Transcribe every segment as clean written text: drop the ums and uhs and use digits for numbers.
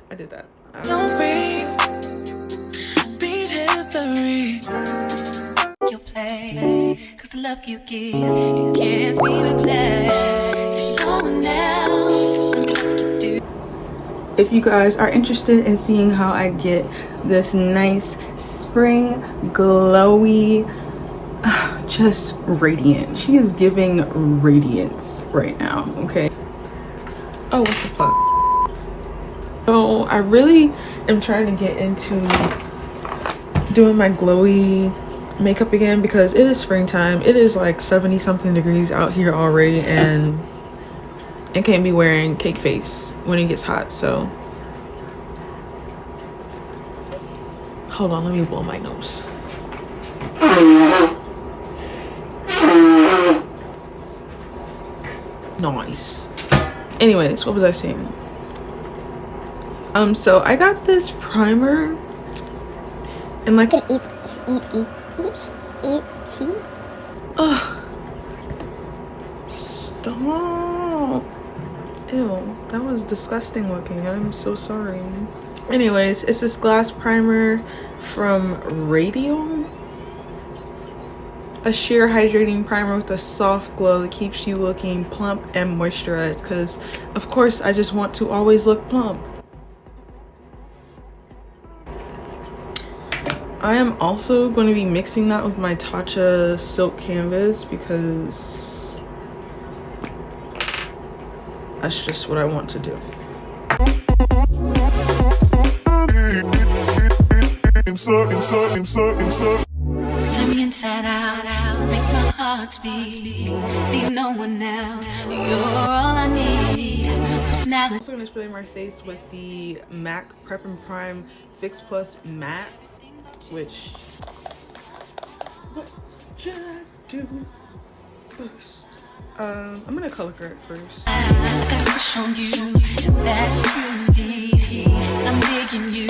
I did that. Don't read history. Your place, cause the love you give, it can't be replaced. See no one else. If you guys are interested in seeing how I get this nice spring glowy, just radiant. She is giving radiance right now, okay? Oh, what the fuck? So I really am trying to get into doing my glowy makeup again because it is springtime. It is like 70 something degrees out here already, and I can't be wearing cake face when it gets hot. So hold on, let me blow my nose. Nice. Anyways, what was I saying? So I got this primer and like stop. Ew, that was disgusting looking. I'm so sorry. Anyways, it's this glass primer from Radial. A sheer hydrating primer with a soft glow that keeps you looking plump and moisturized, because of course I just want to always look plump. I am also going to be mixing that with my Tatcha silk canvas because that's just what I want to do. Turn me inside out, make my heart beat. Need no one else, you're all I need. Personality. I'm also going to spray my face with the MAC Prep and Prime Fix Plus Matte, which what just do first. I'm gonna color correct first. I got a crush on you, that's true indeed. I'm digging you,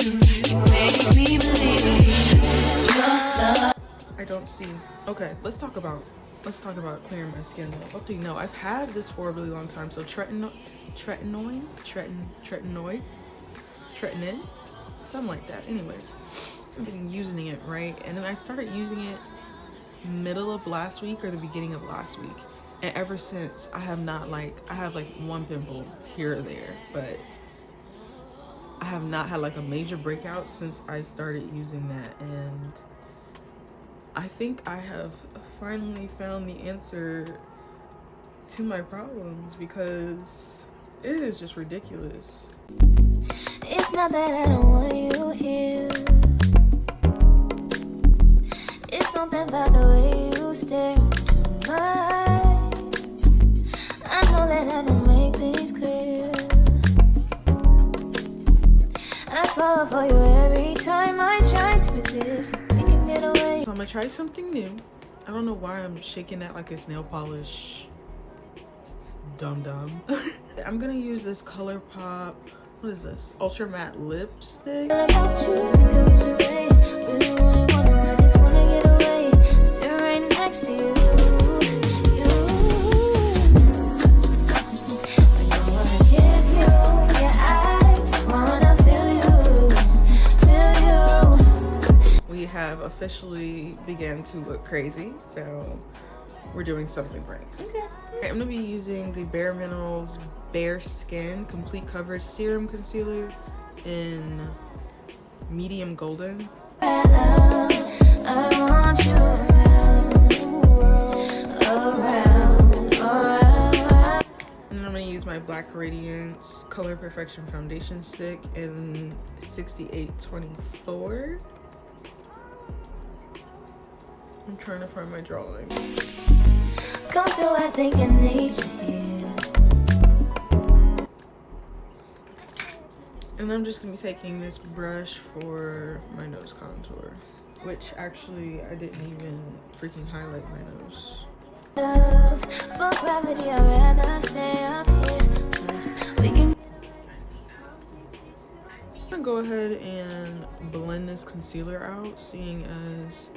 you make me believe your love. I don't see. Okay, let's talk about clearing my skin. What do you know? I've had this for a really long time. So tretinoid, something like that. Anyways, I've been using it, right? And then I started using it middle of last week or the beginning of last week, and ever since I have not, like, I have like one pimple here or there, but I have not had like a major breakout since I started using that. And I think I have finally found the answer to my problems, because it is just ridiculous. It's not that I don't want you here. It's something about the way you stare into my eyes. I know that I don't make things clear. I fall for you every time I try to resist. We can get away. So I'm gonna try something new. I don't know why I'm shaking that like it's nail polish. Dum-dum. I'm gonna use this ColourPop, what is this? Ultra Matte Lipstick. We have officially began to look crazy, so we're doing something right. Okay. I'm gonna be using the Bare Minerals Bare Skin Complete Coverage Serum Concealer in medium golden. And then I'm gonna use my Black Radiance Color Perfection Foundation Stick in 6824. I'm trying to find my drawing. Come through, I think I need you here. And I'm just gonna be taking this brush for my nose contour, which actually I didn't even freaking highlight my nose. For gravity, I'd rather stay up here. We can. I'm gonna go ahead and blend this concealer out, seeing as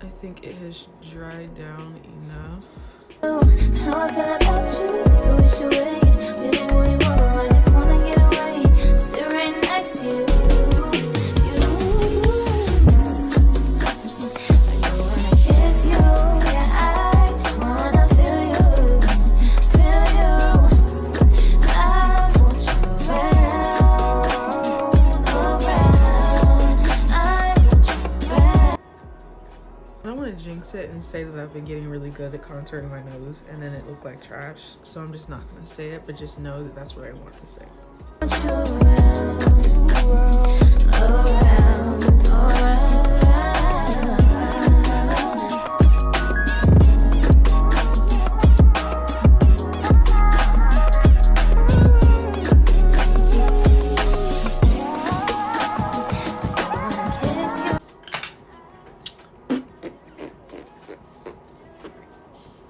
I think it has dried down enough. How I feel about you, you wish away. We don't really wanna, I just wanna get away. Sit right next say that I've been getting really good at contouring my nose and then it looked like trash, so I'm just not gonna say it, but just know that that's what I want to say.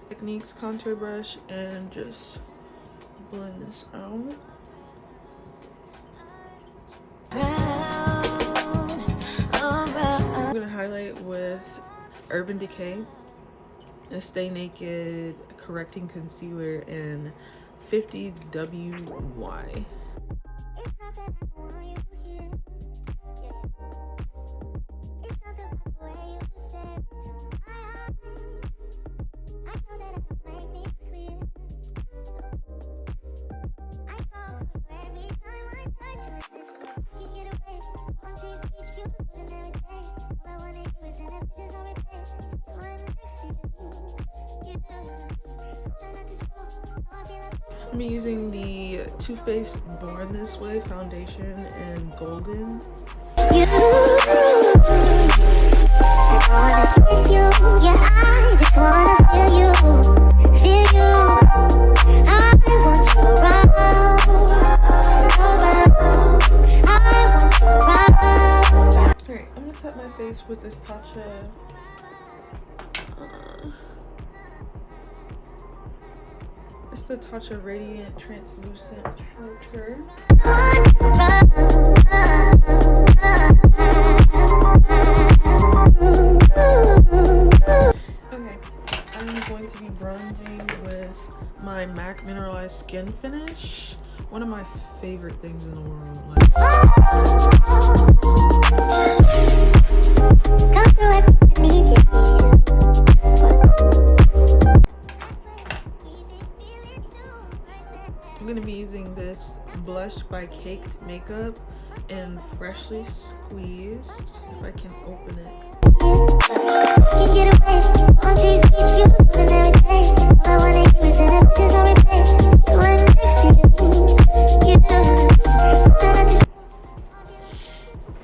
Techniques contour brush and just blend this out. I'm gonna highlight with Urban Decay and Stay Naked Correcting Concealer in 50 DEWY. I'm using the Too Faced Born This Way foundation in Golden. I wanna kiss you, yeah, I just wanna feel you, feel you. I want you around, I want you around. Alright, I'm gonna set my face with this Tatcha it's the Tatcha Radiant Translucent Powder. Okay, I'm going to be bronzing with my MAC Mineralized Skin Finish. One of my favorite things in the world. I'm going to be using this blush by Caked Makeup in Freshly Squeezed, if I can open it.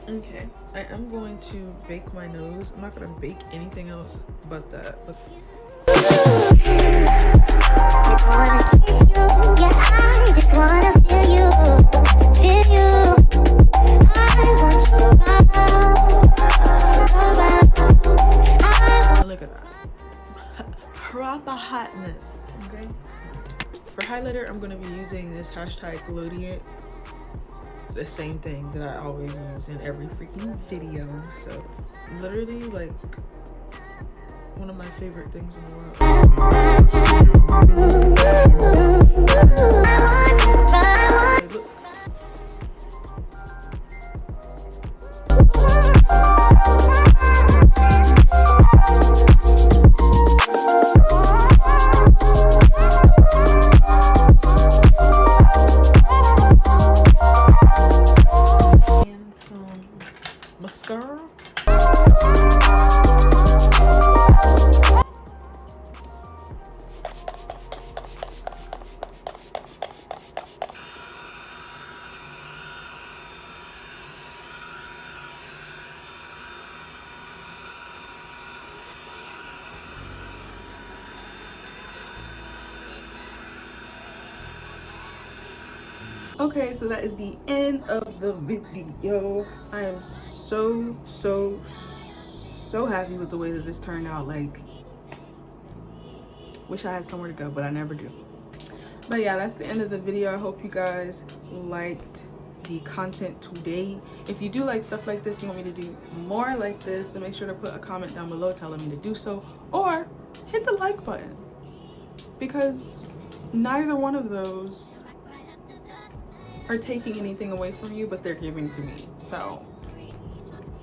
Okay, I am going to bake my nose. I'm not going to bake anything else but that. Look. I wanna kiss you, yeah, I just wanna feel you, feel you. I want you around. Look at that. Proper hotness. Okay. For highlighter, I'm going to be using this hashtag Glodiant. The same thing that I always use in every freaking video. So, literally, like, one of my favorite things in the world. And some mascara. Okay, so that is the end of the video. I am so happy with the way that this turned out. Like, wish I had somewhere to go, but I never do. But yeah, that's the end of the video. I hope you guys liked the content today. If you do like stuff like this, you want me to do more like this, then make sure to put a comment down below telling me to do so, or hit the like button, because neither one of those are taking anything away from you, but they're giving to me. So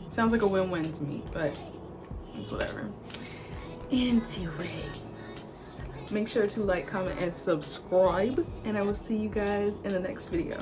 sounds like a win-win to me, but it's whatever. Anyways, make sure to like, comment, and subscribe, and I will see you guys in the next video.